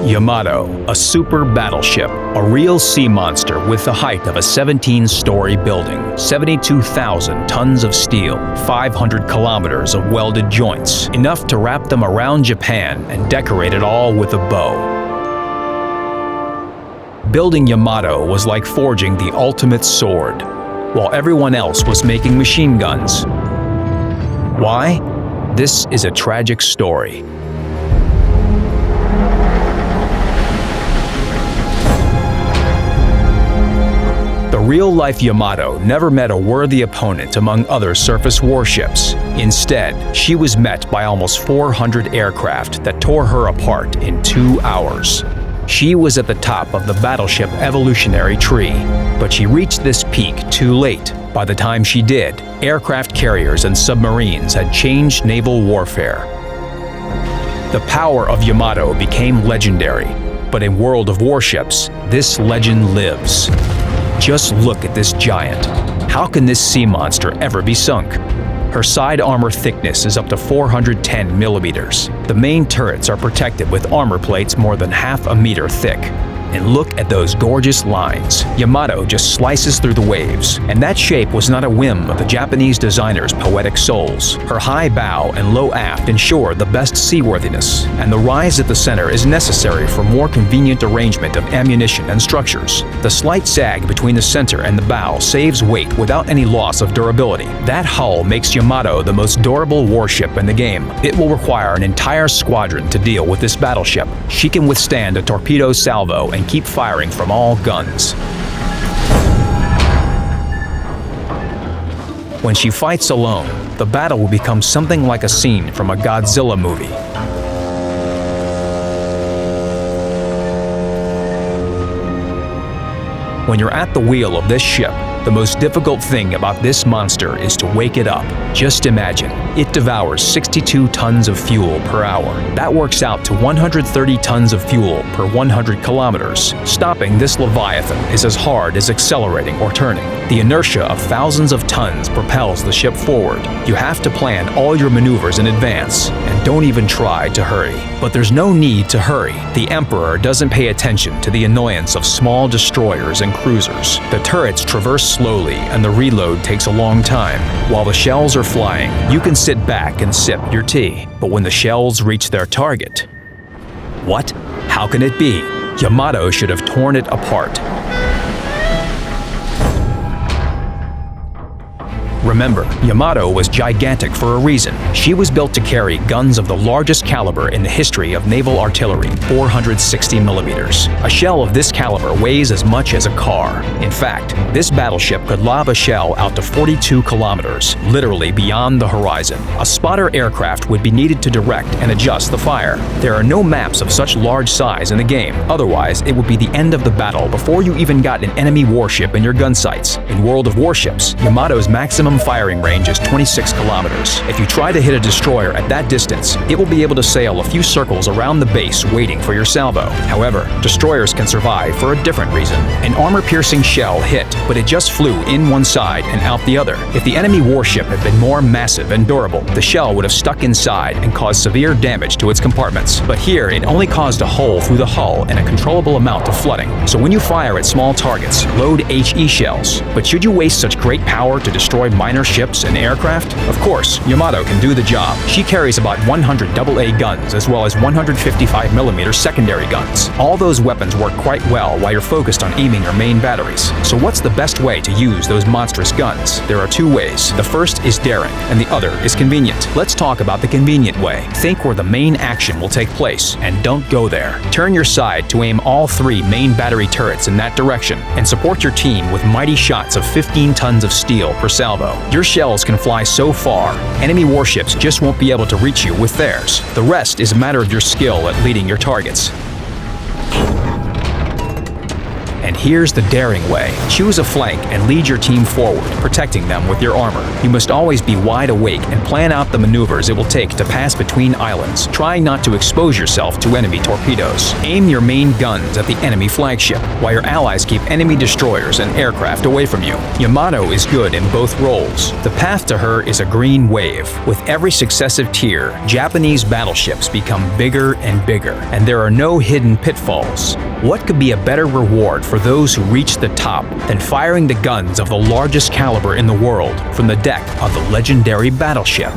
Yamato, a super battleship, a real sea monster with the height of a 17-story building, 72,000 tons of steel, 500 kilometers of welded joints, enough to wrap them around Japan and decorate it all with a bow. Building Yamato was like forging the ultimate sword, while everyone else was making machine guns. Why? This is a tragic story. The real-life Yamato never met a worthy opponent among other surface warships. Instead, she was met by almost 400 aircraft that tore her apart in 2 hours. She was at the top of the battleship evolutionary tree, but she reached this peak too late. By the time she did, aircraft carriers and submarines had changed naval warfare. The power of Yamato became legendary, but in World of Warships, this legend lives. Just look at this giant. How can this sea monster ever be sunk? Her side armor thickness is up to 410 millimeters. The main turrets are protected with armor plates more than half a meter thick. And look at those gorgeous lines. Yamato just slices through the waves. And that shape was not a whim of the Japanese designer's poetic souls. Her high bow and low aft ensure the best seaworthiness, and the rise at the center is necessary for more convenient arrangement of ammunition and structures. The slight sag between the center and the bow saves weight without any loss of durability. That hull makes Yamato the most durable warship in the game. It will require an entire squadron to deal with this battleship. She can withstand a torpedo salvo and keep firing from all guns. When she fights alone, the battle will become something like a scene from a Godzilla movie. When you're at the wheel of this ship, the most difficult thing about this monster is to wake it up. Just imagine, it devours 62 tons of fuel per hour. That works out to 130 tons of fuel per 100 kilometers. Stopping this leviathan is as hard as accelerating or turning. The inertia of thousands of tons propels the ship forward. You have to plan all your maneuvers in advance, and don't even try to hurry. But there's no need to hurry. The Emperor doesn't pay attention to the annoyance of small destroyers and cruisers. The turrets traverse slowly, and the reload takes a long time. While the shells are flying, you can sit back and sip your tea. But when the shells reach their target, what? How can it be? Yamato should have torn it apart. Remember, Yamato was gigantic for a reason. She was built to carry guns of the largest caliber in the history of naval artillery, 460 millimeters. A shell of this caliber weighs as much as a car. In fact, this battleship could lob a shell out to 42 kilometers, literally beyond the horizon. A spotter aircraft would be needed to direct and adjust the fire. There are no maps of such large size in the game, otherwise it would be the end of the battle before you even got an enemy warship in your gun sights. In World of Warships, Yamato's maximum firing range is 26 kilometers. If you try to hit a destroyer at that distance, it will be able to sail a few circles around the base waiting for your salvo. However, destroyers can survive for a different reason. An armor-piercing shell hit, but it just flew in one side and out the other. If the enemy warship had been more massive and durable, the shell would have stuck inside and caused severe damage to its compartments. But here, it only caused a hole through the hull and a controllable amount of flooding. So when you fire at small targets, load HE shells. But should you waste such great power to destroy minor ships and aircraft? Of course, Yamato can do the job. She carries about 100 AA guns as well as 155mm secondary guns. All those weapons work quite well while you're focused on aiming your main batteries. So what's the best way to use those monstrous guns? There are 2 ways. The first is daring, and the other is convenient. Let's talk about the convenient way. Think where the main action will take place, and don't go there. Turn your side to aim all 3 main battery turrets in that direction, and support your team with mighty shots of 15 tons of steel per salvo. Your shells can fly so far, enemy warships just won't be able to reach you with theirs. The rest is a matter of your skill at leading your targets. And here's the daring way. Choose a flank and lead your team forward, protecting them with your armor. You must always be wide awake and plan out the maneuvers it will take to pass between islands, trying not to expose yourself to enemy torpedoes. Aim your main guns at the enemy flagship, while your allies keep enemy destroyers and aircraft away from you. Yamato is good in both roles. The path to her is a green wave. With every successive tier, Japanese battleships become bigger and bigger, and there are no hidden pitfalls. What could be a better reward for those who reach the top than firing the guns of the largest caliber in the world from the deck of the legendary battleship?